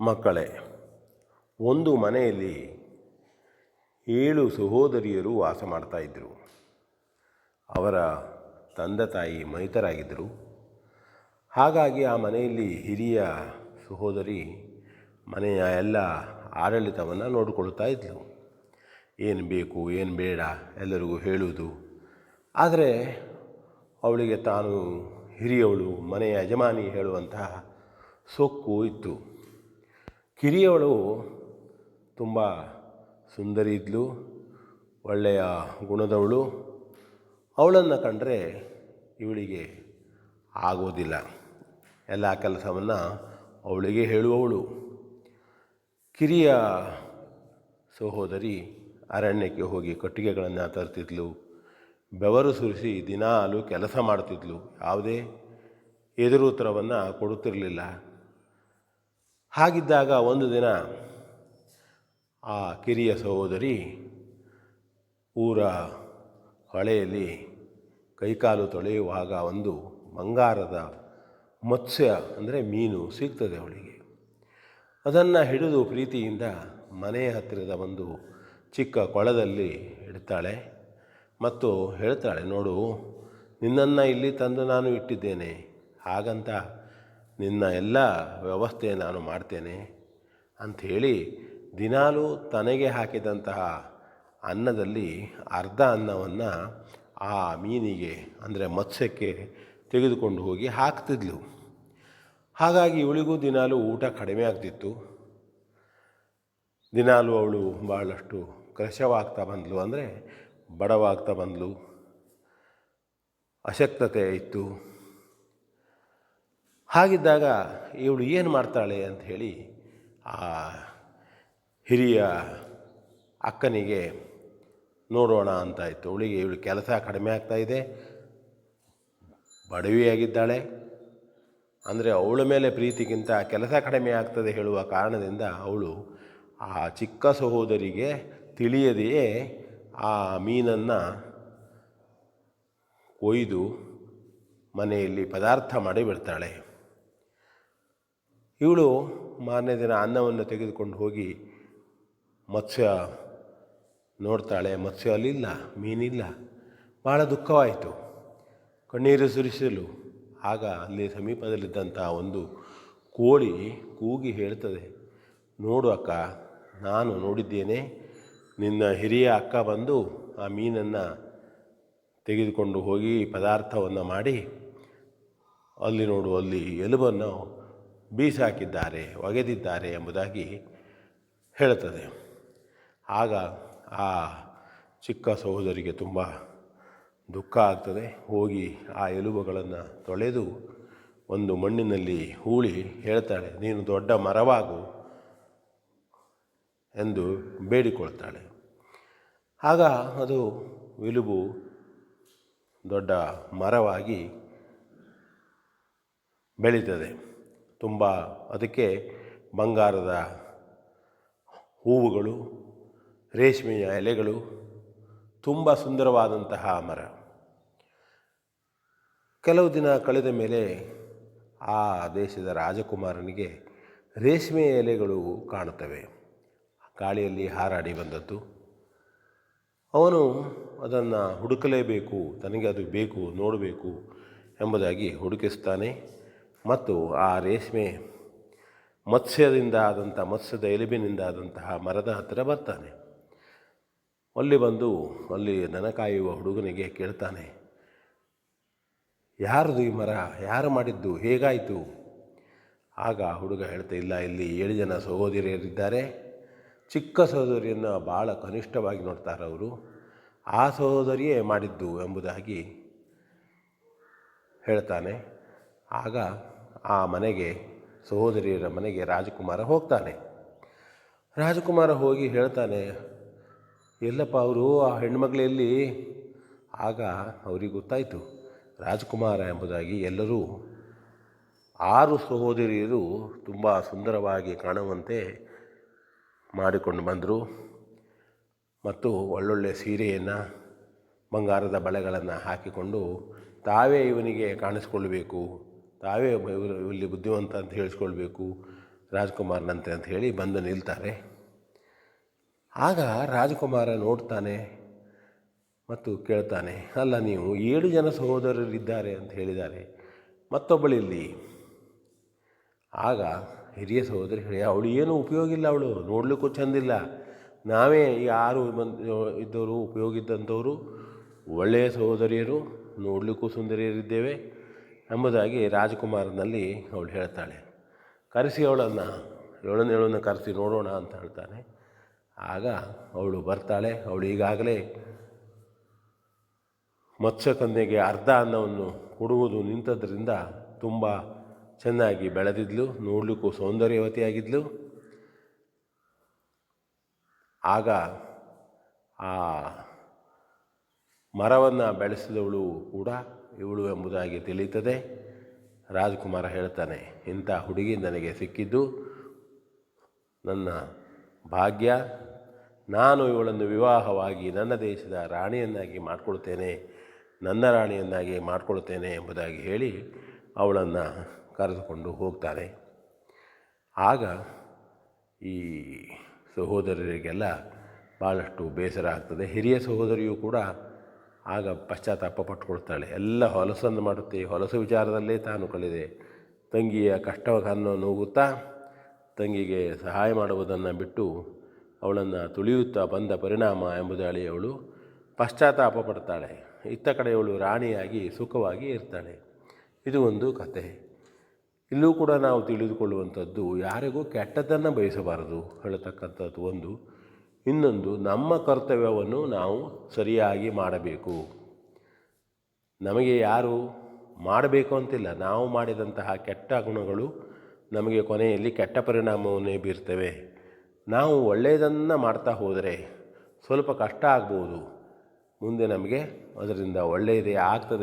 ಮಕ್ಕಳೇ, ಒಂದು ಮನೆಯಲ್ಲಿ 7 ಸಹೋದರಿಯರು ವಾಸ ಮಾಡ್ತಾಯಿದ್ದರು. ಅವರ ತಂದೆ ತಾಯಿ ಮೈತರಾಗಿದ್ದರು. ಹಾಗಾಗಿ ಆ ಮನೆಯಲ್ಲಿ ಹಿರಿಯ ಸಹೋದರಿ ಮನೆಯ ಎಲ್ಲ ಆಡಳಿತವನ್ನು ನೋಡಿಕೊಳ್ತಾ ಇದ್ದರು. ಏನು ಬೇಕು ಏನು ಬೇಡ ಎಲ್ಲರಿಗೂ ಹೇಳುವುದು. ಆದರೆ ಅವಳಿಗೆ ತಾನು ಹಿರಿಯವಳು, ಮನೆಯ ಯಜಮಾನಿ ಹೇಳುವಂತಹ ಸೊಕ್ಕು ಇತ್ತು. ಕಿರಿಯವಳು ತುಂಬ ಸುಂದರಿ ಇದ್ಲು, ಒಳ್ಳೆಯ ಗುಣದವಳು. ಅವಳನ್ನು ಕಂಡರೆ ಇವಳಿಗೆ ಆಗೋದಿಲ್ಲ. ಎಲ್ಲ ಕೆಲಸವನ್ನು ಅವಳಿಗೆ ಹೇಳುವವಳು. ಕಿರಿಯ ಸಹೋದರಿ ಅರಣ್ಯಕ್ಕೆ ಹೋಗಿ ಕಟ್ಟಿಗೆಗಳನ್ನು ತರ್ತಿದ್ಲು, ಬೆವರು ಸುರಿಸಿ ದಿನಾಲೂ ಕೆಲಸ ಮಾಡ್ತಿದ್ಲು. ಯಾವುದೇ ಎದುರುತ್ತರವನ್ನು ಕೊಡುತ್ತಿರಲಿಲ್ಲ. ಹಾಗಿದ್ದಾಗ ಒಂದು ದಿನ ಆ ಕಿರಿಯ ಸಹೋದರಿ ಊರ ಹೊಳೆಯಲ್ಲಿ ಕೈಕಾಲು ತೊಳೆಯುವಾಗ ಒಂದು ಬಂಗಾರದ ಮತ್ಸ್ಯ ಅಂದರೆ ಮೀನು ಸಿಗ್ತದೆ ಅವಳಿಗೆ. ಅದನ್ನು ಹಿಡಿದು ಪ್ರೀತಿಯಿಂದ ಮನೆಯ ಹತ್ತಿರದ ಒಂದು ಚಿಕ್ಕ ಕೊಳದಲ್ಲಿ ಇಡ್ತಾಳೆ ಮತ್ತು ಹೇಳ್ತಾಳೆ, ನೋಡು, ನಿನ್ನನ್ನು ಇಲ್ಲಿ ತಂದು ನಾನು ಇಟ್ಟಿದ್ದೇನೆ, ಹಾಗಂತ ನಿನ್ನ ಎಲ್ಲ ವ್ಯವಸ್ಥೆ ನಾನು ಮಾಡ್ತೇನೆ ಅಂಥೇಳಿ ದಿನಾಲೂ ತನಗೆ ಹಾಕಿದಂತಹ ಅನ್ನದಲ್ಲಿ ಅರ್ಧ ಅನ್ನವನ್ನು ಆ ಮೀನಿಗೆ ಅಂದರೆ ಮತ್ಸ್ಯಕ್ಕೆ ತೆಗೆದುಕೊಂಡು ಹೋಗಿ ಹಾಕ್ತಿದ್ಲು. ಹಾಗಾಗಿ ಇವಳಿಗೂ ದಿನಾಲೂ ಊಟ ಕಡಿಮೆ ಆಗ್ತಿತ್ತು. ದಿನಾಲೂ ಅವಳು ಭಾಳಷ್ಟು ಕೃಶವಾಗ್ತಾ ಬಂದಳು, ಅಂದರೆ ಬಡವಾಗ್ತಾ ಬಂದಳು. ಅಶಕ್ತತೆ ಇತ್ತು. ಹಾಗಿದ್ದಾಗ ಇವಳು ಏನು ಮಾಡ್ತಾಳೆ ಅಂಥೇಳಿ ಆ ಹಿರಿಯ ಅಕ್ಕನಿಗೆ ನೋಡೋಣ ಅಂತಾಯಿತು. ಇವಳು ಕೆಲಸ ಕಡಿಮೆ ಆಗ್ತಾಯಿದೆ, ಬಡವಿಯಾಗಿದ್ದಾಳೆ. ಅಂದರೆ ಅವಳ ಮೇಲೆ ಪ್ರೀತಿಗಿಂತ ಕೆಲಸ ಕಡಿಮೆ ಆಗ್ತದೆ ಹೇಳುವ ಕಾರಣದಿಂದ ಅವಳು ಆ ಚಿಕ್ಕ ಸಹೋದರಿಗೆ ತಿಳಿಯದೆಯೇ ಆ ಮೀನನ್ನು ಕೊಯ್ದು ಮನೆಯಲ್ಲಿ ಪದಾರ್ಥ ಮಾಡಿ ಬಿಡ್ತಾಳೆ. ಇವಳು ಮಾರನೇ ದಿನ ಅನ್ನವನ್ನು ತೆಗೆದುಕೊಂಡು ಹೋಗಿ ಮತ್ಸ್ಯ ನೋಡ್ತಾಳೆ. ಮತ್ಸ್ಯ ಅಲ್ಲಿಲ್ಲ, ಮೀನಿಲ್ಲ. ಭಾಳ ದುಃಖವಾಯಿತು, ಕಣ್ಣೀರು ಸುರಿಸಲು. ಆಗ ಅಲ್ಲಿ ಸಮೀಪದಲ್ಲಿದ್ದಂಥ ಒಂದು ಕೋಳಿ ಕೂಗಿ ಹೇಳ್ತದೆ, ನೋಡು ಅಕ್ಕ, ನಾನು ನೋಡಿದ್ದೇನೆ, ನಿನ್ನ ಹಿರಿಯ ಅಕ್ಕ ಬಂದು ಆ ಮೀನನ್ನು ತೆಗೆದುಕೊಂಡು ಹೋಗಿ ಪದಾರ್ಥವನ್ನು ಮಾಡಿ ಅಲ್ಲಿ ನೋಡು, ಅಲ್ಲಿ ಎಲುಬನ್ನು ಬೀಸಾಕಿದ್ದಾರೆ, ಒಗೆದಿದ್ದಾರೆ ಎಂಬುದಾಗಿ ಹೇಳುತ್ತದೆ. ಆಗ ಆ ಚಿಕ್ಕ ಸಹೋದರಿಗೆ ತುಂಬ ದುಃಖ ಆಗ್ತದೆ. ಹೋಗಿ ಆ ಎಲುಬುಗಳನ್ನು ತೊಳೆದು ಒಂದು ಮಣ್ಣಿನಲ್ಲಿ ಹೂಳಿ ಹೇಳ್ತಾಳೆ, ನೀನು ದೊಡ್ಡ ಮರವಾಗು ಎಂದು ಬೇಡಿಕೊಳ್ತಾಳೆ. ಆಗ ಅದು ಎಲುಬು ದೊಡ್ಡ ಮರವಾಗಿ ಬೆಳೀತದೆ. ತುಂಬ ಅದಕ್ಕೆ ಬಂಗಾರದ ಹೂವುಗಳು, ರೇಷ್ಮೆಯ ಎಲೆಗಳು, ತುಂಬ ಸುಂದರವಾದಂತಹ ಮರ. ಕೆಲವು ದಿನ ಕಳೆದ ಮೇಲೆ ಆ ದೇಶದ ರಾಜಕುಮಾರನಿಗೆ ರೇಷ್ಮೆಯ ಎಲೆಗಳು ಕಾಣುತ್ತವೆ, ಗಾಳಿಯಲ್ಲಿ ಹಾರಾಡಿ ಬಂದದ್ದು. ಅವನು ಅದನ್ನು ಹುಡುಕಲೇಬೇಕು, ತನಗೆ ಅದು ಬೇಕು, ನೋಡಬೇಕು ಎಂಬುದಾಗಿ ಹುಡುಕಿಸ್ತಾನೆ ಮತ್ತು ಆ ರೇಷ್ಮೆ ಮತ್ಸ್ಯದಿಂದ ಆದಂಥ ಮತ್ಸ್ಯದ ಎಲುಬಿನಿಂದ ಆದಂತಹ ಮರದ ಹತ್ತಿರ ಬರ್ತಾನೆ. ಅಲ್ಲಿ ಬಂದು ಅಲ್ಲಿ ದನ ಕಾಯುವ ಹುಡುಗನಿಗೆ ಕೇಳ್ತಾನೆ, ಯಾರದು ಈ ಮರ, ಯಾರು ಮಾಡಿದ್ದು, ಹೇಗಾಯಿತು? ಆಗ ಹುಡುಗ ಹೇಳ್ತಾ, ಇಲ್ಲ, ಇಲ್ಲಿ 7 ಜನ ಸಹೋದರಿಯರಿದ್ದಾರೆ. ಚಿಕ್ಕ ಸಹೋದರಿಯನ್ನು ಭಾಳ ಕನಿಷ್ಠವಾಗಿ ನೋಡ್ತಾರೆ ಅವರು, ಆ ಸಹೋದರಿಯೇ ಮಾಡಿದ್ದು ಎಂಬುದಾಗಿ ಹೇಳ್ತಾನೆ. ಆಗ ಆ ಮನೆಗೆ, ಸಹೋದರಿಯರ ಮನೆಗೆ ರಾಜಕುಮಾರ ಹೋಗ್ತಾನೆ. ರಾಜಕುಮಾರ ಹೋಗಿ ಹೇಳ್ತಾನೆ, ಎಲ್ಲಪ್ಪ ಅವರು, ಆ ಹೆಣ್ಮಗಳಲ್ಲಿ? ಆಗ ಅವರಿಗೆ ಗೊತ್ತಾಯಿತು ರಾಜಕುಮಾರ ಎಂಬುದಾಗಿ. ಎಲ್ಲರೂ 6 ಸಹೋದರಿಯರು ತುಂಬ ಸುಂದರವಾಗಿ ಕಾಣುವಂತೆ ಮಾಡಿಕೊಂಡು ಬಂದರು ಮತ್ತು ಒಳ್ಳೊಳ್ಳೆ ಸೀರೆಯನ್ನು, ಬಂಗಾರದ ಬಳೆಗಳನ್ನು ಹಾಕಿಕೊಂಡು ತಾವೇ ಇವನಿಗೆ ಕಾಣಿಸ್ಕೊಳ್ಬೇಕು, ತಾವೇ ಇಲ್ಲಿ ಬುದ್ಧಿವಂತ ಅಂತ ಹೇಳಿಸ್ಕೊಳ್ಬೇಕು, ರಾಜ್ಕುಮಾರನಂತೆ ಅಂತ ಹೇಳಿ ಬಂದು ನಿಲ್ತಾರೆ. ಆಗ ರಾಜಕುಮಾರ ನೋಡ್ತಾನೆ ಮತ್ತು ಕೇಳ್ತಾನೆ, ಅಲ್ಲ ನೀವು 7 ಜನ ಸಹೋದರರಿದ್ದಾರೆ ಅಂತ ಹೇಳಿದ್ದಾರೆ, ಮತ್ತೊಬ್ಬಳಿಲ್ಲಿ. ಆಗ ಹಿರಿಯ ಸಹೋದರಿ ಹೇಳಿ, ಅವಳು ಏನೂ ಉಪಯೋಗ ಇಲ್ಲ, ಅವಳು ನೋಡಲಿಕ್ಕೂ ಚೆಂದಿಲ್ಲ, ನಾವೇ 6 ಇದ್ದವರು ಉಪಯೋಗ ಇದ್ದಂಥವರು, ಒಳ್ಳೆಯ ಸಹೋದರಿಯರು, ನೋಡಲಿಕ್ಕೂ ಸುಂದರಿಯರಿದ್ದೇವೆ ಎಂಬುದಾಗಿ ರಾಜಕುಮಾರನಲ್ಲಿ ಅವಳು ಹೇಳ್ತಾಳೆ. ಕರೆಸಿ ಅವಳನ್ನು ಕರೆಸಿ ನೋಡೋಣ ಅಂತ ಹೇಳ್ತಾನೆ. ಆಗ ಅವಳು ಬರ್ತಾಳೆ. ಅವಳು ಈಗಾಗಲೇ ಮತ್ಸ್ಯಕನ್ಯೆಗೆ ಅರ್ಧ ಅನ್ನವನ್ನು ಕೊಡುವುದು ನಿಂತದ್ರಿಂದ ತುಂಬ ಚೆನ್ನಾಗಿ ಬೆಳೆದಿದ್ಲು, ನೋಡಲಿಕ್ಕೂ ಸೌಂದರ್ಯವತಿಯಾಗಿದ್ಲು. ಆಗ ಆ ಮರವನ್ನು ಬೆಳೆಸಿದವಳು ಕೂಡ ಇವಳು ಎಂಬುದಾಗಿ ತಿಳಿಯುತ್ತದೆ. ರಾಜಕುಮಾರ ಹೇಳ್ತಾನೆ, ಇಂಥ ಹುಡುಗಿ ನನಗೆ ಸಿಕ್ಕಿದ್ದು ನನ್ನ ಭಾಗ್ಯ, ನಾನು ಇವಳನ್ನು ವಿವಾಹವಾಗಿ ನನ್ನ ದೇಶದ ರಾಣಿಯನ್ನಾಗಿ ಮಾಡಿಕೊಳ್ತೇನೆ, ನನ್ನ ರಾಣಿಯನ್ನಾಗಿ ಮಾಡಿಕೊಳ್ತೇನೆ ಎಂಬುದಾಗಿ ಹೇಳಿ ಅವಳನ್ನು ಕರೆದುಕೊಂಡು ಹೋಗ್ತಾನೆ. ಆಗ ಈ ಸಹೋದರರಿಗೆಲ್ಲ ಭಾಳಷ್ಟು ಬೇಸರ ಆಗ್ತದೆ. ಹಿರಿಯ ಸಹೋದರಿಯು ಕೂಡ ಆಗ ಪಶ್ಚಾತ್ತಾಪ ಪಟ್ಟುಕೊಳ್ತಾಳೆ. ಎಲ್ಲ ಹೊಲಸನ್ನು ಮಾಡುತ್ತೆ, ಹೊಲಸು ವಿಚಾರದಲ್ಲೇ ತಾನು ಕಳೆದೆ. ತಂಗಿಯ ಕಷ್ಟವನ್ನು ನೋಗುತ್ತಾ ತಂಗಿಗೆ ಸಹಾಯ ಮಾಡುವುದನ್ನು ಬಿಟ್ಟು ಅವಳನ್ನು ತುಳಿಯುತ್ತಾ ಬಂದ ಪರಿಣಾಮ ಎಂಬುದಾಗಿ ಅವಳು ಪಶ್ಚಾತ್ತಾಪ ಪಡ್ತಾಳೆ. ಇತ್ತ ಕಡೆ ಅವಳು ರಾಣಿಯಾಗಿ ಸುಖವಾಗಿ ಇರ್ತಾಳೆ. ಇದು ಒಂದು ಕತೆ. ಇಲ್ಲೂ ಕೂಡ ನಾವು ತಿಳಿದುಕೊಳ್ಳುವಂಥದ್ದು, ಯಾರಿಗೂ ಕೆಟ್ಟದ್ದನ್ನು ಬಯಸಬಾರದು ಹೇಳತಕ್ಕಂಥದ್ದು ಒಂದು. ಇನ್ನೊಂದು, ನಮ್ಮ ಕರ್ತವ್ಯವನ್ನು ನಾವು ಸರಿಯಾಗಿ ಮಾಡಬೇಕು. ನಮಗೆ ಯಾರು ಮಾಡಬೇಕು ಅಂತಿಲ್ಲ, ನಾವು ಮಾಡಿದಂತಹ ಕೆಟ್ಟ ಗುಣಗಳು ನಮಗೆ ಕೊನೆಯಲ್ಲಿ ಕೆಟ್ಟ ಪರಿಣಾಮವನ್ನೇ ಬೀರ್ತವೆ. ನಾವು ಒಳ್ಳೆಯದನ್ನು ಮಾಡ್ತಾ ಹೋದರೆ ಸ್ವಲ್ಪ ಕಷ್ಟ ಆಗ್ಬೋದು, ಮುಂದೆ ನಮಗೆ ಅದರಿಂದ ಒಳ್ಳೆಯದೇ ಆಗ್ತದೆ.